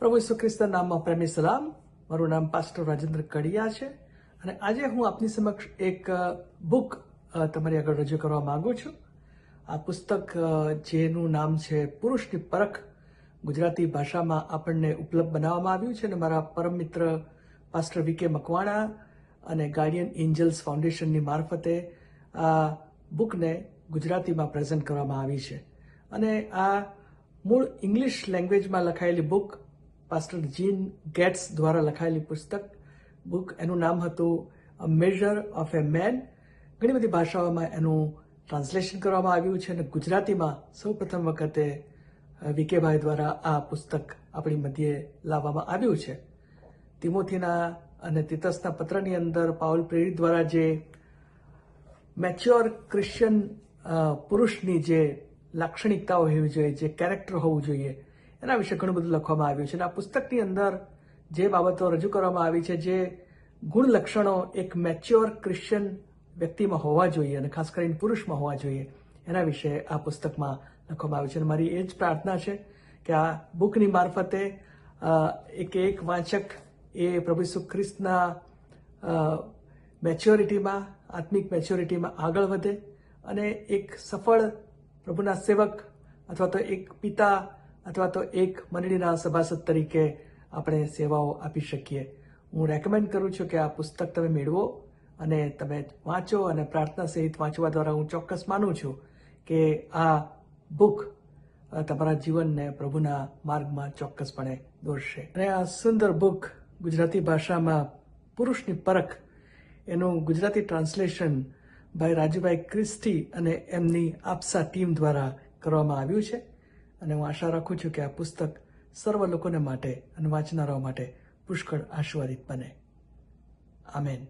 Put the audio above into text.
પ્રભુ ઈસુ ખ્રિસ્તના નામમાં પ્રેમી સલામ. મારું નામ પાસ્ટર રાજેન્દ્ર કડિયા છે અને આજે હું આપની સમક્ષ એક બુક તમારી આગળ રજૂ કરવા માંગુ છું. આ પુસ્તક જેનું નામ છે પુરુષની પરખ, ગુજરાતી ભાષામાં આપણને ઉપલબ્ધ બનાવવામાં આવ્યું છે અને મારા પરમ મિત્ર પાસ્ટર વી કે મકવાણા અને ગાર્ડિયન એન્જલ્સ ફાઉન્ડેશનની મારફતે આ બુકને ગુજરાતીમાં પ્રેઝન્ટ કરવામાં આવી છે. અને આ મૂળ ઇંગ્લિશ લેંગ્વેજમાં લખાયેલી બુક પાસ્ટર જીન ગેટ્સ દ્વારા લખાયેલી પુસ્તક બુક. એનું નામ હતું અ મેઝર ઓફ એ મેન. ઘણી બધી ભાષાઓમાં એનું ટ્રાન્સલેશન કરવામાં આવ્યું છે અને ગુજરાતીમાં સૌ પ્રથમ વખતે વિકેભાઈ દ્વારા આ પુસ્તક આપણી મધ્યે લાવવામાં આવ્યું છે. તિમોથીના અને તીતસના પત્રની અંદર પાઉલ પ્રેરિત દ્વારા જે મેચ્યોર ક્રિશ્ચિયન પુરુષની જે લાક્ષણિકતાઓ હોવી જોઈએ, જે કેરેક્ટર હોવું જોઈએ, એના વિશે ઘણું બધું લખવામાં આવ્યું છે. અને આ પુસ્તકની અંદર જે બાબતો રજૂ કરવામાં આવી છે, જે ગુણ લક્ષણો એક મેચ્યોર ક્રિશ્ચિયન વ્યક્તિમાં હોવા જોઈએ અને ખાસ કરીને પુરુષમાં હોવા જોઈએ, એના વિશે આ પુસ્તકમાં લખવામાં આવ્યું છે. અને મારી એ જ પ્રાર્થના છે કે આ બુકની મારફતે એક વાંચક એ પ્રભુ ઈસુ ખ્રિસ્તના મેચ્યોરિટીમાં, આત્મિક મેચ્યોરિટીમાં આગળ વધે અને એક સફળ પ્રભુના સેવક અથવા તો એક પિતા અથવા તો એક મંડળીના સભાસદ તરીકે આપણે સેવાઓ આપી શકીએ. હું રેકમેન્ડ કરું છું કે આ પુસ્તક તમે મેળવો અને તમે વાંચો, અને પ્રાર્થના સહિત વાંચવા દ્વારા હું ચોક્કસ માનું છું કે આ બુક તમારા જીવનને પ્રભુના માર્ગમાં ચોક્કસપણે દોરશે. અને આ સુંદર બુક ગુજરાતી ભાષામાં પુરુષની પરખ, એનું ગુજરાતી ટ્રાન્સલેશન ભાઈ રાજુભાઈ ક્રિસ્ટી અને એમની આપસા ટીમ દ્વારા કરવામાં આવ્યું છે. અને હું આશા રાખું છું કે આ પુસ્તક સર્વ લોકોને માટે અને વાંચનારાઓ માટે પુષ્કળ આશીર્વાદિત બને. આમેન.